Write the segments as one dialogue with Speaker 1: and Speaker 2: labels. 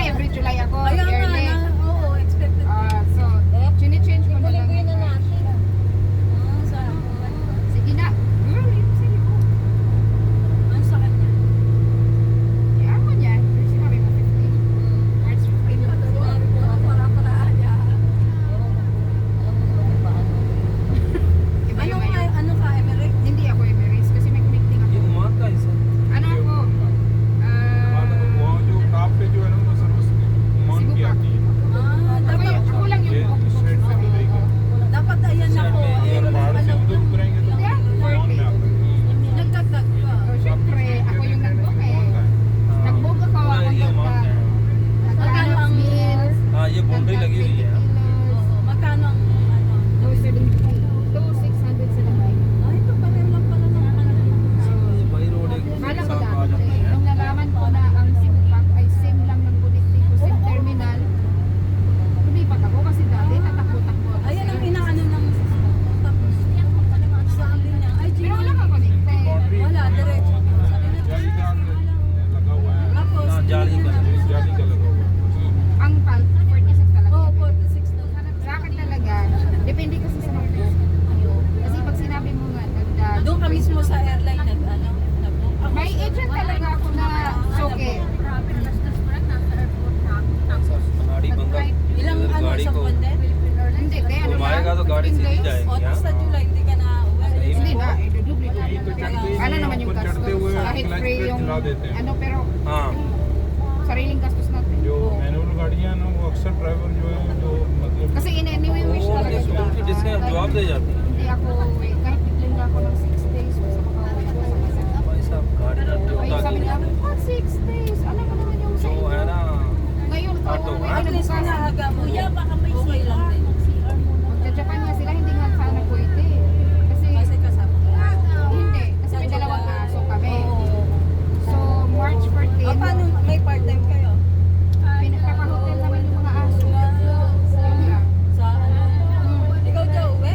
Speaker 1: every July ako,
Speaker 2: Kaya nga
Speaker 1: yearly.
Speaker 2: na, oo, expected.
Speaker 1: So, chine-change ko na lang.
Speaker 3: Lingguin na natin.
Speaker 2: Sa
Speaker 1: Sige na. Girl, yun sa'yo.
Speaker 2: ano sa kanya?
Speaker 1: Eh, ako niya. Pero sinabi mo 50. March 15.
Speaker 2: Para-paraan niya.
Speaker 1: Iba yung ngayon.
Speaker 2: Ano ka, Emirates?
Speaker 1: Hindi ako Emirates kasi may connecting ako.
Speaker 4: ये उमान का हिस्सा
Speaker 1: Ano ako?
Speaker 5: वो जो टॉप पे जो है ना वो सर्विस उमान की आती है
Speaker 1: Ako lang
Speaker 5: ये
Speaker 1: yung
Speaker 5: इस साइड से तो रहेगी
Speaker 2: Dapat ayan ako.
Speaker 5: अगर पहाड़ से उधर उतरेंगे तो
Speaker 1: Yeah,
Speaker 5: उमान में आता है
Speaker 2: Nagdagdag ka.
Speaker 1: Oh, syempre, ako yung nag-book eh. Nag-book ako, ako
Speaker 4: ये
Speaker 1: yung
Speaker 4: उमान का है
Speaker 1: nagkano ang meals.
Speaker 4: हाँ ये बाउंड्री लगी हुई है
Speaker 2: Oo, magkano ang ano?
Speaker 1: 2,600 sila may.
Speaker 2: Ay, ito pareho lang pala ng ano.
Speaker 4: ये भाई रोड एक
Speaker 1: Kala ko
Speaker 4: साथ आ जाती
Speaker 1: dati,
Speaker 4: है
Speaker 1: nung nalaman ko na ang SIMPAC ay SIM lang ng Connectivo SIM Terminal, lumipat ako kasi dati tatakbo-takbo ako.
Speaker 2: Ayan ang inaano ng tapos sabi niya, ay
Speaker 1: Pero
Speaker 2: Jimmy,
Speaker 1: wala kang connected.
Speaker 2: wala, diretso. Sabi niya,
Speaker 5: जाली का लगा हुआ है
Speaker 2: tapos,
Speaker 4: हाँ, जाली का।
Speaker 5: जाली का लगा हुआ है
Speaker 1: Ang PAL, 46 talaga.
Speaker 2: oh, 46 na.
Speaker 1: Sa akin talaga, depende kasi sa mga place. Kasi pag sinabi mo nga, nagdag.
Speaker 2: Doon ka mismo sa airline nag-book. Ako
Speaker 1: May
Speaker 2: sa-
Speaker 1: agent talaga ako na suki.
Speaker 4: गाड़ी बंदा
Speaker 2: Ilang
Speaker 4: इधर
Speaker 2: ano,
Speaker 4: गाड़ी
Speaker 2: isang
Speaker 4: को
Speaker 2: buwan din?
Speaker 1: Hindi, kaya ano
Speaker 4: घुमाएगा तो गाड़ी
Speaker 1: 15
Speaker 4: सीधी
Speaker 1: days?
Speaker 4: जाएगी
Speaker 2: O, tapos sa
Speaker 4: हाँ
Speaker 2: July, hindi ka na uwi.
Speaker 4: सही
Speaker 1: Hindi
Speaker 4: में
Speaker 1: na, dudubli.
Speaker 5: यहीं पे चढ़ते ही
Speaker 1: Ano naman yung
Speaker 5: ऊपर चढ़ते
Speaker 1: gastos?
Speaker 5: हुए
Speaker 1: Kahit
Speaker 5: क्लच
Speaker 1: free
Speaker 5: पे
Speaker 1: yung,
Speaker 5: चला देते हैं
Speaker 1: ano, pero
Speaker 4: हाँ
Speaker 1: sariling gastos natin.
Speaker 5: जो मैनुअल गाड़ियां हैं ना वो अक्सर ड्राइवर जो है जो मतलब
Speaker 1: Kasi anyway, wish
Speaker 4: वो
Speaker 1: talaga sila.
Speaker 4: उनकी डिस्कस जवाब दे जाती है
Speaker 1: Hindi ako, kahit biglang nga ako ng 6 days, basta makauwi ko sa Masaka.
Speaker 4: भाई साहब गाड़ी ना
Speaker 1: Ay,
Speaker 4: जोता
Speaker 1: sabi
Speaker 4: की
Speaker 1: nila, what 6 days? Alam mo naman yung sa
Speaker 4: जो है
Speaker 1: inyo.
Speaker 4: ना
Speaker 1: Ngayon,
Speaker 4: Auto.
Speaker 1: pauwi
Speaker 2: At
Speaker 1: na
Speaker 2: least
Speaker 1: bukas.
Speaker 2: pinaaga mo. Okay lang din.
Speaker 1: Magja-Japan nga sila, hindi nga sana pwede. Kasi,
Speaker 2: Kasi kasama ka.
Speaker 1: hindi. Kasi may dalawang aso kami. So, March 14,
Speaker 2: O, paano? May part-time kayo?
Speaker 1: pinagkakahotel naman yung mga aso. Yun lang.
Speaker 2: Sa ano? Ikaw daw, uwi?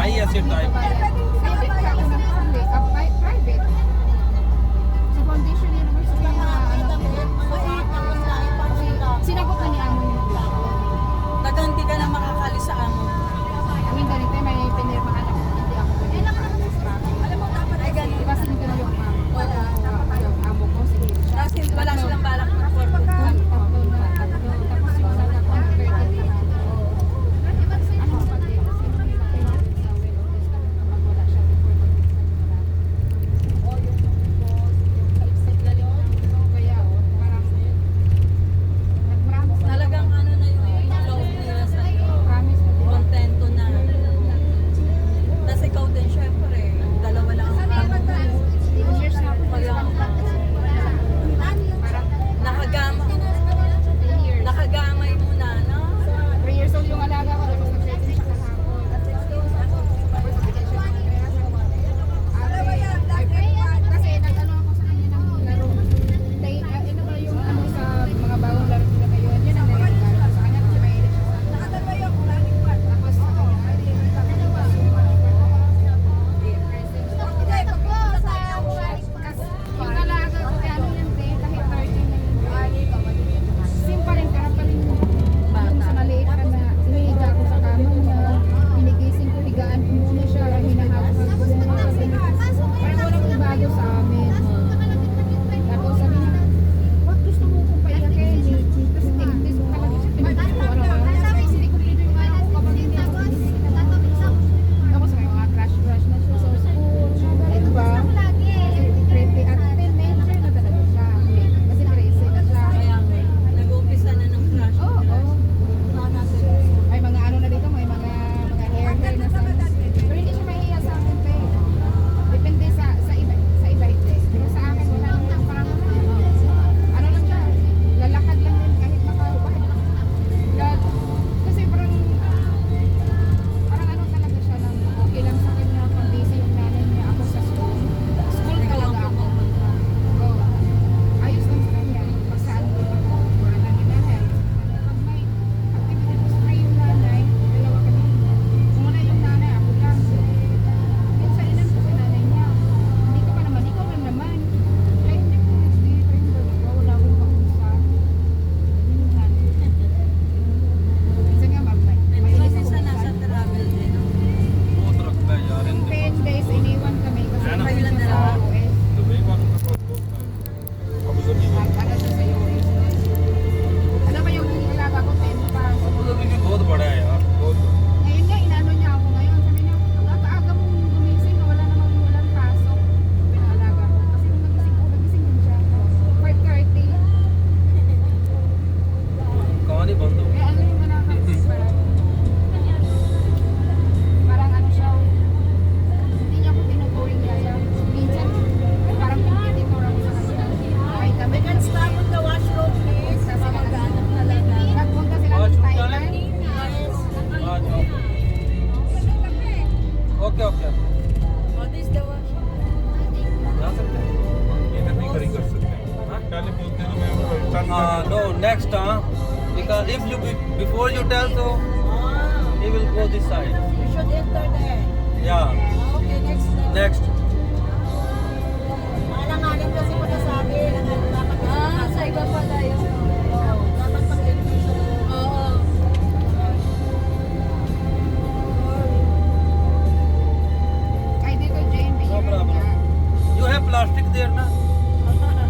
Speaker 4: high acid type.
Speaker 1: Private ka ako ng public, private. Sa foundation university na anak ko. Kasi sinagot na ni Amo yung plano.
Speaker 2: Naganti ka na makakali sa amo.
Speaker 1: I mean, ganito may pinirmahan ako. Hindi ako pwede makakasasama.
Speaker 2: Alam mo, dapat ay ganito.
Speaker 1: Kasi hindi na yung amo. Yung amo ko, sige.
Speaker 2: Kasi wala silang balak mag-afford.
Speaker 1: Tatlo na. Tapos yung sa ako, 13 na. Ano ba din? Sino may nakilala sa well of testament na wala siya before kaya parang nag-promise na
Speaker 2: Talagang ano na yung love nila sa iyo.
Speaker 1: promise na diba?
Speaker 2: Kontento na. Tapos ikaw din, syempre. Dalawa lang ang amo.
Speaker 1: 10 years na ako
Speaker 2: Kaya,
Speaker 1: parang
Speaker 2: nakagama,
Speaker 1: 3 years.
Speaker 2: nakagamay mo na, no?
Speaker 1: 3 years old yung alaga ko, tapos nag-setting siya kahapon. Tapos bigyan siya ng pera. Kasi nag-ano ako sa kanya ng laro. Ano ba yung ano sa mga bagong laro nila ngayon? Yun ang nagregalo ko sa kanya kasi mahilig siya sa tapos sa kanya, yung alaga ko, kaya ano yan, te, kahit 13 na yun. Sim pa rin, kaya pa rin yung sa maliit ka na inihiga ko sa kama niya, inigising ko, higaan ko muna siya, hinahawak ko muna. Parang walang ibago sa amin. Tapos sabi niya, wag gusto mo kong paiyakin. Kasi tinigtis ko talaga siya, tinigtis ko araw-araw. Kasi hindi ko pwede yung ano ko kapag hindi ako tinisip. Tapos may mga crush na siya sa school. Diba? Creepy at teenager na talaga siya. Kasi crazy na siya.
Speaker 2: Kaya, nag-uumpisa na ng crush.
Speaker 1: Oo. May mga ano na dito, may mga hair na sa pero hindi siya mahihiya sa akin, te. Depende sa iba hindi. Pero sa akin, wala naman parang ano lang siya, lalakad lang din kahit nakahubad. Kasi parang ano talaga siya lang, okay lang sa kanya pag busy yung nanay niya ako sa school. School talaga ako. Oo. Ayos lang sa kanya. Pag saan ko ako, wala lang inahin. Pag may activity gusto na yung nanay, dalawa kami. Kung wala yung nanay, ako lang. Minsan inan ko sa nanay niya. Hindi ka pa naman, ikaw lang naman. Ay, hindi ko hindi ko yung dalawa. Wala akong kausap. Minsan. Minsan nga, mabay.
Speaker 2: And kasi sa nasa travel din.
Speaker 4: बहुत रखता है यार इन
Speaker 1: 10 days, iniwan kami kasi
Speaker 4: Ano?
Speaker 1: kayo lang sa US.
Speaker 5: Dubai का Abu Dhabi में
Speaker 1: Para siya sa US. Ano ba yung alaga ko, 10 pa.
Speaker 4: Abu Dhabi भी बहुत बड़ा है यार
Speaker 5: बहुत
Speaker 1: Ngayon nga, inano niya ako ngayon. Sabi niya, ang aga mong gumising, wala namang walang pasok. Pinalaga ko. Kasi nung nagising din siya. 5:30.
Speaker 4: कहानी बंद हो
Speaker 1: Eh, ano yung anak ko? Parang ano siya, hindi niya ako tinuturing kaya. Minsan, parang pinititor ako sa kanya. Ay, kami
Speaker 2: We can stop at the washroom, please.
Speaker 1: Kasi
Speaker 2: Maghanap talaga.
Speaker 1: nagpunta sila ng
Speaker 4: Washroom
Speaker 1: Thailand.
Speaker 4: आज okay okay
Speaker 2: What is the washroom?
Speaker 4: जा सकते हैं
Speaker 5: इधर नहीं खड़ी कर सकते
Speaker 4: हाँ?
Speaker 5: पहले बोलते हैं मैं return
Speaker 4: no next because if you before you tell so he will go this side
Speaker 2: You should enter there.
Speaker 4: yeah
Speaker 2: Okay, next.
Speaker 4: next
Speaker 2: Alanganin kasi mo nasabi. Sa iba pala yun. Dapat pag-enter sa loob. Oo.
Speaker 1: Ay, dito, Jane,
Speaker 4: no
Speaker 1: bigyan
Speaker 4: problem
Speaker 1: niya.
Speaker 4: you have plastic there na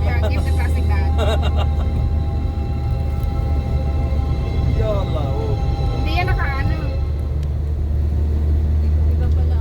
Speaker 1: Yeah, give the plastic bag.
Speaker 4: ya Allah oh
Speaker 1: Hindi yan nakaano.
Speaker 2: Iba pala.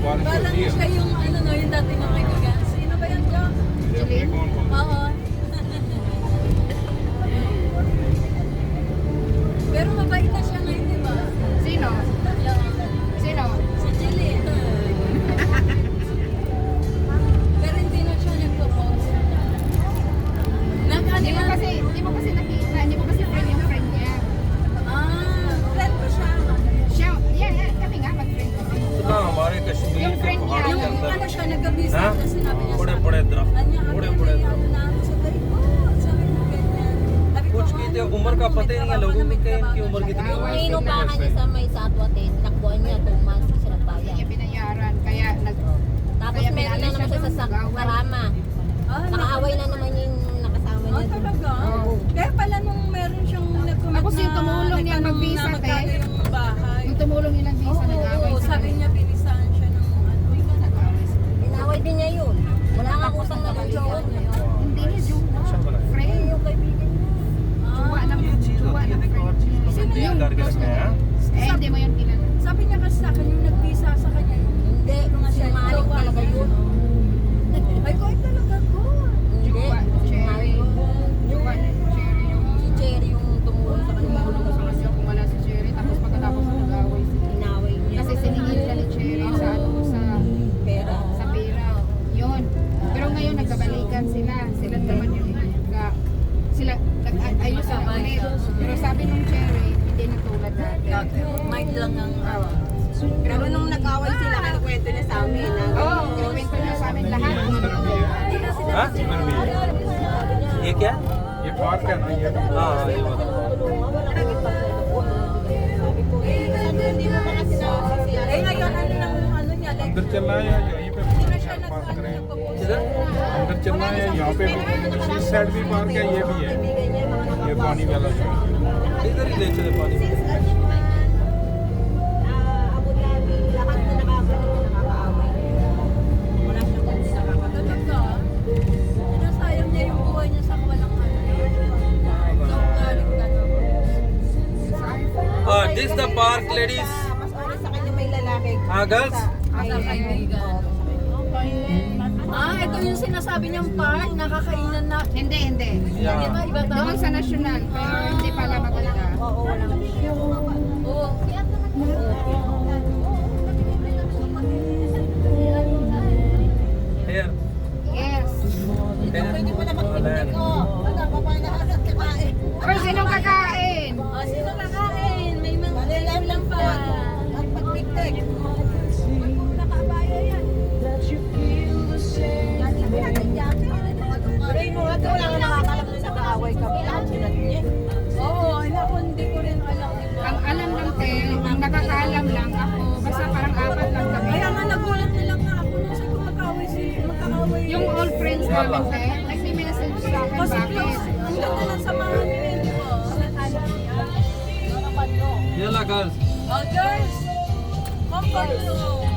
Speaker 5: बारिश
Speaker 2: Parang
Speaker 5: होती है
Speaker 2: siya yung ano no, yung dati na kaibigan. Sino ba yan, Jo?
Speaker 5: ये अपने कौन कौन
Speaker 2: Oo. Pero mabait na siya ngayon, di ba?
Speaker 1: Sino?
Speaker 2: Yeah.
Speaker 1: Sino?
Speaker 2: Si Jeline. Pero hindi na siya nag-propose.
Speaker 1: Hindi mo kasi nakita, hindi mo kasi friend yung friend niya.
Speaker 2: Friend ko siya.
Speaker 1: Siya, kami nga, mag-friend kami.
Speaker 4: इतना हमारे कश्मीर
Speaker 1: Yung
Speaker 4: के
Speaker 1: friend niya,
Speaker 4: पहाड़ों के
Speaker 2: Yung
Speaker 4: अंदर
Speaker 2: ano siya, nag-visa
Speaker 4: Ha?
Speaker 2: na sinabi niya
Speaker 4: बड़े
Speaker 2: sa
Speaker 4: बड़े दरख्त
Speaker 2: Anya,
Speaker 4: बड़े
Speaker 2: ano
Speaker 4: बड़े
Speaker 2: yan,
Speaker 4: दरख्त
Speaker 2: ano na ako sa tayo ko. Sabi ko ganyan. Sabi ko,
Speaker 4: कुछ की
Speaker 2: ano,
Speaker 4: उम्र का
Speaker 2: ano,
Speaker 4: पता
Speaker 2: may
Speaker 4: ही नहीं है
Speaker 2: trabaho
Speaker 4: लोगों
Speaker 2: na,
Speaker 4: को
Speaker 2: may
Speaker 4: कि इनकी
Speaker 2: trabaho
Speaker 4: उम्र
Speaker 2: na
Speaker 4: कितनी
Speaker 2: siya.
Speaker 4: है
Speaker 3: Yung inupahan niya sa may satwa din, takbuhan niya 2 months siya
Speaker 1: Hindi
Speaker 3: nagbayad.
Speaker 1: niya binayaran, kaya
Speaker 3: Tapos
Speaker 1: kaya
Speaker 3: meron na naman siya sa Karama. Nakaaway na naman yung nakasama
Speaker 2: Oh,
Speaker 3: niya.
Speaker 2: talaga?
Speaker 1: Oo.
Speaker 2: Kaya pala nung meron siyang nagkumat
Speaker 1: Ako si tumulong niya
Speaker 2: nagtanong
Speaker 1: mag-visa,
Speaker 2: na magkano
Speaker 1: te.
Speaker 2: yung bahay.
Speaker 1: yung tumulong nilang visa, nag-away
Speaker 2: Oo,
Speaker 1: sa
Speaker 2: sabi niya binisahan siya ng ano.
Speaker 3: Inaway din niya yun. Wala nga utang na ng jowa.
Speaker 1: Hindi niya jowa. Friend.
Speaker 3: Yung kaibigan niya.
Speaker 1: Jowa ng friend niya.
Speaker 4: ये करके रखते हैं
Speaker 1: Hindi mo yun kilala.
Speaker 2: Sabi niya kasi sa akin yung nag-visa sa kanya.
Speaker 3: Hindi, sinungaling talaga yun.
Speaker 2: Ay, ko talaga ko.
Speaker 3: Hindi,
Speaker 1: Jowa, Cherry.
Speaker 3: sinungaling.
Speaker 1: Jowa, Cherry yung
Speaker 3: Si Cherry yung tumulong sa kanya.
Speaker 1: tumulong sa kanya kung wala si Cherry. Tapos pagkatapos nag-away sila.
Speaker 3: Inaway niya.
Speaker 1: Kasi siningil siya ni Cherry sa
Speaker 3: Pera.
Speaker 1: sa pera. Yun. Pero ngayon nagkabalikan sila. Sila naman yung sila nag-ayos sa ulit. Pero sabi nung Cherry, hindi na tulad dati.
Speaker 2: Mind lang ang
Speaker 6: Pero nung nag-away sila, kinukwento niya sa amin.
Speaker 1: Oo, kinuwento niya sa amin lahat.
Speaker 2: hindi na sila
Speaker 4: हाँ? ये क्या
Speaker 5: ये पार्क है ना ये
Speaker 4: हाँ ये बता
Speaker 6: Hindi mo mga sinabi siya.
Speaker 2: Eh ngayon, ano niya, like,
Speaker 5: अंदर चलना है या यहीं पे
Speaker 2: hindi na siya
Speaker 5: पार्क करें
Speaker 2: nagpo-post.
Speaker 4: किधर
Speaker 5: अंदर चलना है यहाँ पे भी इस साइड भी पार्क है ये भी है ये पानी वाला जो है
Speaker 4: इधर ही ले चले पानी
Speaker 3: Abu Dhabi, lahat na nakakaaway. Wala siyang hindi nakakaaway.
Speaker 2: Talaga, sinasayang niya yung buhay niya sa walang ano. So, galing ganun.
Speaker 4: this the park ladies
Speaker 6: Mas oras sa kanya may lalaki.
Speaker 4: girls
Speaker 2: Sa kaibigan. Ito yung sinasabi niyang park, nakakainan na.
Speaker 1: Hindi.
Speaker 4: Yeah.
Speaker 2: Di ba, iba to?
Speaker 1: Doon sa national, pero hindi pala maganda.
Speaker 6: Oo, walang
Speaker 2: Oo.
Speaker 4: here
Speaker 1: Yes.
Speaker 6: Pwede mo na mag-picnic ko. Ano, papanakas at kakain.
Speaker 1: Or sinong kakain?
Speaker 2: Sino kakain? May mga lang pa.
Speaker 6: At pag-picnic.
Speaker 2: Nakabaya yan.
Speaker 6: Pero yung mga to, wala nga nakakalam na nag-aaway kami. Lahat sila niya.
Speaker 2: Oo, naku, hindi ko rin alam.
Speaker 1: Ang alam lang, te, ang nakakaalam lang ako, basta parang 4 lang kami.
Speaker 2: Kaya nga nagulat na lang na ako nung sabi ko magkaaway.
Speaker 1: Yung old friends namin, te, nag-message sa akin,
Speaker 2: Kasi
Speaker 1: bakit?
Speaker 2: close, ang ganda ng samahan niyo eh, di ba?
Speaker 4: yalla girls
Speaker 2: Oh, girls, comfort room.